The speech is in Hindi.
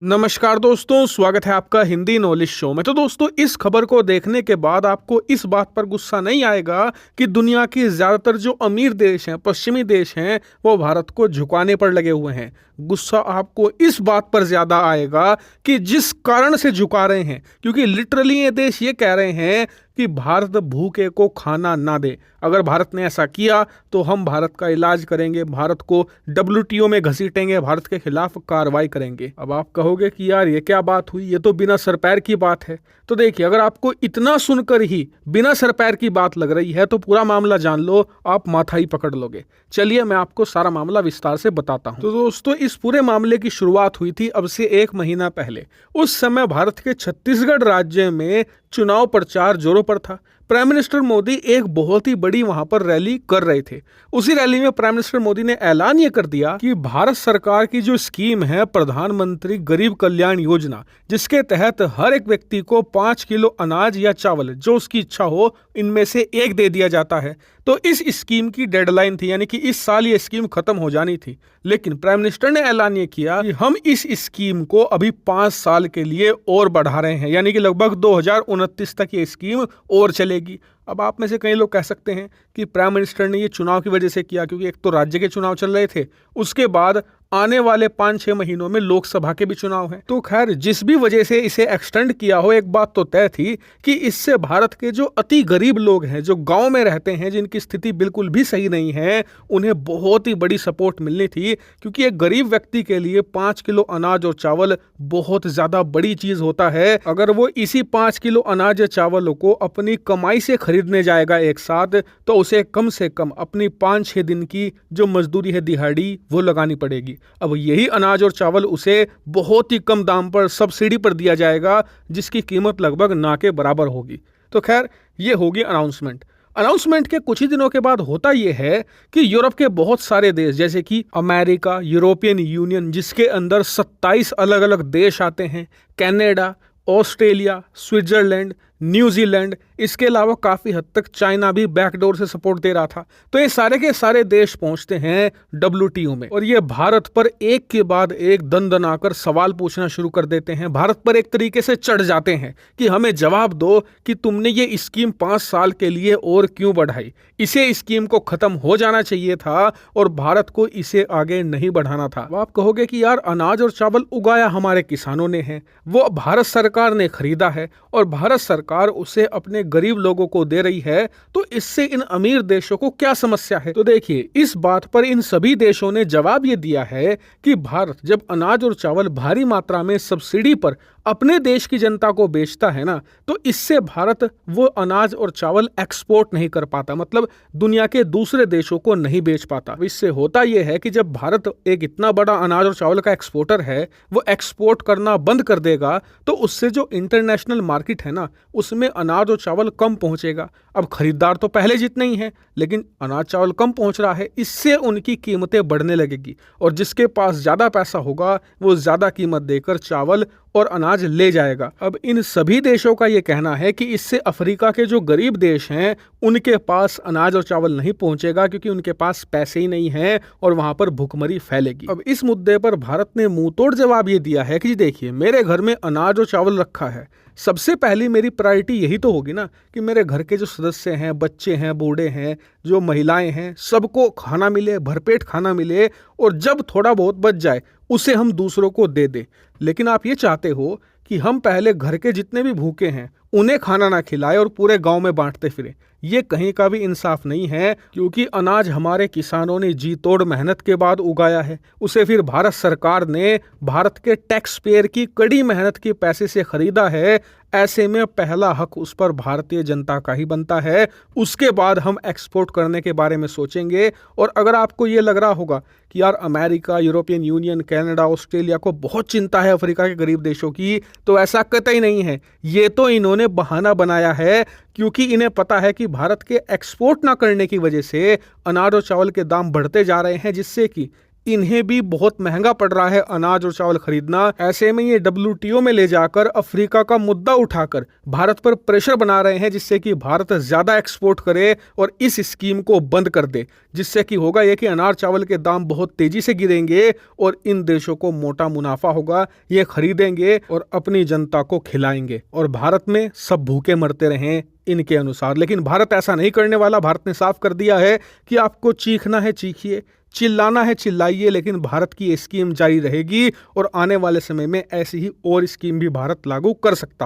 नमस्कार दोस्तों, स्वागत है आपका हिंदी नॉलेज शो में। तो दोस्तों, इस खबर को देखने के बाद आपको इस बात पर गुस्सा नहीं आएगा कि दुनिया की ज़्यादातर जो अमीर देश हैं, पश्चिमी देश हैं, वो भारत को झुकाने पर लगे हुए हैं। गुस्सा आपको इस बात पर ज़्यादा आएगा कि जिस कारण से झुका रहे हैं, क्योंकि लिटरली ये देश ये कह रहे हैं कि भारत भूखे को खाना ना दे। अगर भारत ने ऐसा किया तो हम भारत का इलाज करेंगे, भारत को WTO में घसीटेंगे, भारत के खिलाफ कार्रवाई करेंगे। अब आप कहोगे कि यार ये क्या बात हुई, ये तो बिना सर पैर की बात है। तो देखिए, अगर आपको इतना सुनकर ही बिना सर पैर की बात लग रही है तो पूरा मामला जान लो, आप माथा ही पकड़ लोगे। चलिए मैं आपको सारा मामला विस्तार से बताता हूँ। तो दोस्तों, इस पूरे मामले की शुरुआत हुई थी अब से 1 महीना पहले। उस समय भारत के छत्तीसगढ़ राज्य में चुनाव प्रचार जोरों पर था। प्राइम मिनिस्टर मोदी एक बहुत ही बड़ी वहां पर रैली कर रहे थे। उसी रैली में प्राइम मिनिस्टर मोदी ने ऐलान ये कर दिया कि भारत सरकार की जो स्कीम है, प्रधानमंत्री गरीब कल्याण योजना, जिसके तहत हर एक व्यक्ति को 5 किलो अनाज या चावल, जो उसकी इच्छा हो, इनमें से एक दे दिया जाता है। तो इस स्कीम की डेडलाइन थी, यानी कि इस साल ये स्कीम खत्म हो जानी थी। लेकिन प्राइम मिनिस्टर ने ऐलान ये किया कि हम इस स्कीम को अभी 5 साल के लिए और बढ़ा रहे हैं, यानी कि लगभग 2029 तक ये स्कीम और चलेगी। अब आप में से कई लोग कह सकते हैं कि प्राइम मिनिस्टर ने ये चुनाव की वजह से किया, क्योंकि एक तो राज्य के चुनाव चल रहे थे, उसके बाद आने वाले 5-6 महीनों में लोकसभा के भी चुनाव हैं। तो खैर, जिस भी वजह से इसे एक्सटेंड किया हो, एक बात तो तय थी कि इससे भारत के जो अति गरीब लोग हैं, जो गांव में रहते हैं, जिनकी स्थिति बिल्कुल भी सही नहीं है, उन्हें बहुत ही बड़ी सपोर्ट मिलनी थी। क्योंकि एक गरीब व्यक्ति के लिए 5 किलो अनाज और चावल बहुत ज्यादा बड़ी चीज होता है। अगर वो इसी 5 किलो अनाज या चावल को अपनी कमाई से खरीदने जाएगा एक साथ, तो उसे कम से कम अपनी 5-6 दिन की जो मजदूरी है, दिहाड़ी, वो लगानी पड़ेगी। अब यही अनाज और चावल उसे बहुत ही कम दाम पर सब्सिडी पर दिया जाएगा, जिसकी कीमत लगभग ना के बराबर होगी। तो खैर, ये होगी अनाउंसमेंट के कुछ ही दिनों के बाद होता यह है कि यूरोप के बहुत सारे देश, जैसे कि अमेरिका, यूरोपियन यूनियन, जिसके अंदर 27 अलग अलग देश आते हैं, कनाडा, ऑस्ट्रेलिया, स्विट्जरलैंड, न्यूजीलैंड, इसके अलावा काफ़ी हद तक चाइना भी बैकडोर से सपोर्ट दे रहा था। तो ये सारे के सारे देश पहुंचते हैं WTO में, और ये भारत पर एक के बाद एक दन-दन-आकर सवाल पूछना शुरू कर देते हैं। भारत पर एक तरीके से चढ़ जाते हैं कि हमें जवाब दो कि तुमने ये स्कीम 5 साल के लिए और क्यों बढ़ाई। इसे स्कीम को खत्म हो जाना चाहिए था और भारत को इसे आगे नहीं बढ़ाना था। आप कहोगे कि यार, अनाज और चावल उगाया हमारे किसानों ने है, वो भारत सरकार ने खरीदा है और भारत सरकार उसे अपने गरीब लोगों को दे रही है, तो इससे इन अमीर देशों को क्या समस्या है। तो देखिए, इस बात पर इन सभी देशों ने जवाब ये दिया है कि भारत जब अनाज और चावल भारी मात्रा में सब्सिडी पर अपने देश की जनता को बेचता है ना, तो इससे भारत वो अनाज और चावल एक्सपोर्ट नहीं कर पाता, मतलब दुनिया के दूसरे देशों को नहीं बेच पाता। इससे होता यह है कि जब भारत एक इतना बड़ा अनाज और चावल का एक्सपोर्टर है, वो एक्सपोर्ट करना बंद कर देगा, तो उससे जो इंटरनेशनल मार्केट है ना, उसमें अनाज और चावल कम पहुंचेगा। अब खरीदार तो पहले जितने ही हैं, लेकिन अनाज चावल कम पहुंच रहा है, इससे उनकी कीमतें बढ़ने लगेगी, और जिसके पास ज्यादा पैसा होगा वो ज्यादा कीमत देकर चावल और अनाज ले जाएगा। अब इन सभी देशों का ये कहना है कि इससे अफ्रीका के जो गरीब देश हैं, उनके पास अनाज और चावल नहीं पहुंचेगा, क्योंकि उनके पास पैसे ही नहीं हैं और वहां पर भुखमरी फैलेगी। अब इस मुद्दे पर भारत ने मुंह तोड़ जवाब ये दिया है कि देखिए, मेरे घर में अनाज और चावल रखा है, सबसे पहली मेरी प्रायोरिटी यही तो होगी ना कि मेरे घर के जो सदस्य हैं, बच्चे हैं, बूढ़े हैं, जो महिलाएं हैं, सबको खाना मिले, भरपेट खाना मिले, और जब थोड़ा बहुत बच जाए उसे हम दूसरों को दे दें। लेकिन आप ये चाहते हो कि हम पहले घर के जितने भी भूखे हैं उन्हें खाना ना खिलाए और पूरे गांव में बांटते फिरें। ये कहीं का भी इंसाफ नहीं है, क्योंकि अनाज हमारे किसानों ने जी तोड़ मेहनत के बाद उगाया है, उसे फिर भारत सरकार ने भारत के टैक्स पेयर की कड़ी मेहनत के पैसे से खरीदा है। ऐसे में पहला हक उस पर भारतीय जनता का ही बनता है, उसके बाद हम एक्सपोर्ट करने के बारे में सोचेंगे। और अगर आपको ये लग रहा होगा कि यार, America, European union, Canada, Australia को बहुत चिंता है अफ्रीका के गरीब देशों की, तो ऐसा कतई नहीं है। ये तो इन्होंने बहाना बनाया है, क्योंकि इन्हें पता है कि भारत के एक्सपोर्ट ना करने की वजह से अनाज और चावल के दाम बढ़ते जा रहे हैं, जिससे कि इन्हें भी बहुत महंगा पड़ रहा है अनाज और चावल खरीदना। ऐसे में ये WTO में ले जाकर अफ्रीका का मुद्दा उठाकर भारत पर प्रेशर बना रहे हैं, जिससे कि भारत ज्यादा एक्सपोर्ट करे और इस स्कीम को बंद कर दे, जिससे कि होगा ये कि अनाज चावल के दाम बहुत तेजी से गिरेंगे और इन देशों को मोटा मुनाफा होगा। ये खरीदेंगे और अपनी जनता को खिलाएंगे और भारत में सब भूखे मरते रहें इनके अनुसार। लेकिन भारत ऐसा नहीं करने वाला। भारत ने साफ कर दिया है कि आपको चीखना है चीखिए, चिल्लाना है चिल्लाइए, लेकिन भारत की ये स्कीम जारी रहेगी और आने वाले समय में ऐसी ही और स्कीम भी भारत लागू कर सकता है।